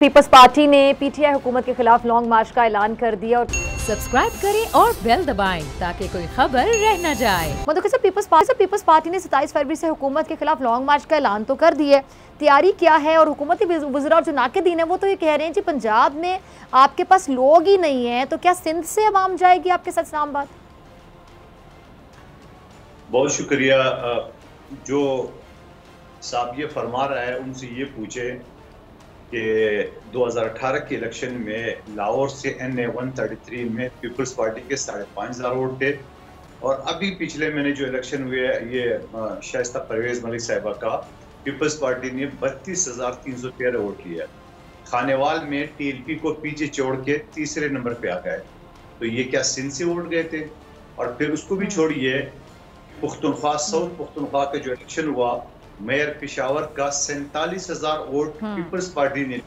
Peoples party ने PTI हुकूमत के खिलाफ लॉन्ग मार्च का ऐलान कर दिया और सब्सक्राइब करें और बेल दबाएं ताकि कोई खबर रह न जाए। मतलब पीपल्स पार्टी ने 27 फरवरी से हुकूमत के खिलाफ लॉन्ग मार्च का ऐलान तो कर दिया है। तैयारी क्या है? और हुकूमती वज़रा और जो नाक़िदीन है वो तो ये कह रहे हैं जी पंजाब में आपके पास लोग ही नहीं है, तो क्या सिंध से अवाम जाएगी आपके साथ इस्लामाबाद? बहुत शुक्रिया। जो साहब ये फरमा रहा है उनसे ये पूछे कि 2018 के इलेक्शन में लाहौर से NA 133 में पीपल्स पार्टी के 5,500 वोट थे, और अभी पिछले महीने जो इलेक्शन हुए ये शाइस्ता परवेज मलिक साहिबा का पीपल्स पार्टी ने 32,313 वोट लिया। खानेवाल में TLP को पीछे छोड़ के तीसरे नंबर पे आ गए। तो ये क्या सिंध से वोट गए थे? और फिर उसको भी छोड़िए, पुख्तनख्वा साउथ पुख्तनख्वा का जो इलेक्शन हुआ, मेयर पेशावर का 47,000 वोट पीपल्स पार्टी ने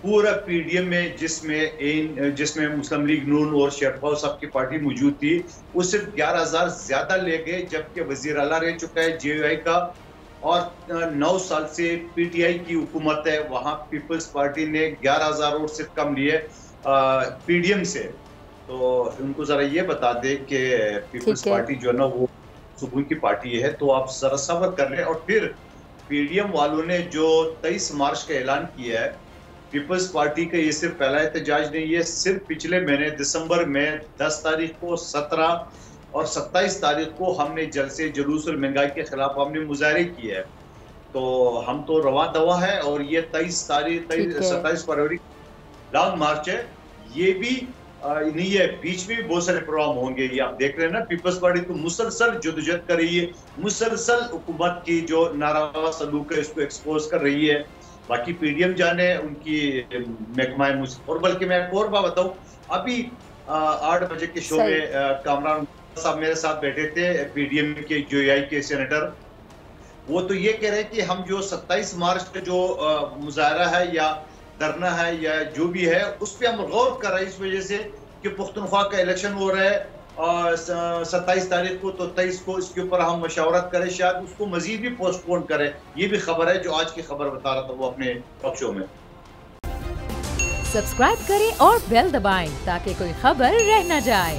पूरा PDM में, जिसमें मुस्लिम लीग नून और शेरफाव साहब की पार्टी मौजूद थी, वो सिर्फ 11,000 ज्यादा ले गए, जबकि वजीर आला रह चुका है JUI का, और 9 साल से PTI की हुकूमत है, वहां पीपल्स पार्टी ने 11,000 वोट सिर्फ कम लिए PDM से। तो उनको जरा ये बता दे कि पीपल्स पार्टी जो है ना वो सुकून की पार्टी है, तो आप जरा सब्र कर लें। और फिर PDM वालों ने जो 23 मार्च का ऐलान किया है, पीपल्स पार्टी का ये सिर्फ पहला एहतजाज नहीं है। सिर्फ पिछले महीने दिसंबर में 10 तारीख को, 17 और 27 तारीख को हमने जलसे जुलूस और महंगाई के खिलाफ हमने मुजाहरे किए हैं। तो हम तो रवा दवा है, और ये 27 फरवरी लॉन्ग मार्च है, ये भी नहीं है, बीच में भी बहुत सारे प्रोग्राम होंगे। ये आप देख रहे हैं ना, पीपल्स पार्टी तो मुसलसल जदोजहद कर रही है, मुसलसल हुकूमत की जो नारावा सलूक है इसको एक्सपोज कर रही है। बाकी PDM जाने उनकी महकमा मुझ। और बल्कि मैं एक और बात बताऊं, अभी 8 बजे के शो में कामरान साहब मेरे साथ बैठे थे, PDM के JUI के सेनेटर। वो तो ये कह रहे हैं कि हम जो 27 मार्च का जो मुजाहरा है या धरना है या जो भी है, उस पर हम गौर कर रहे हैं, इस वजह से कि पुख्तनख्वा का इलेक्शन हो रहा है और 27 तारीख को, तो 23 को इसके ऊपर हम मशवरत करें, शायद उसको मजीद भी पोस्टपोन करें। ये भी खबर है, जो आज की खबर बता रहा था वो अपने टॉक शो में। सब्सक्राइब करें और बेल दबाएं ताकि कोई खबर रह न जाए।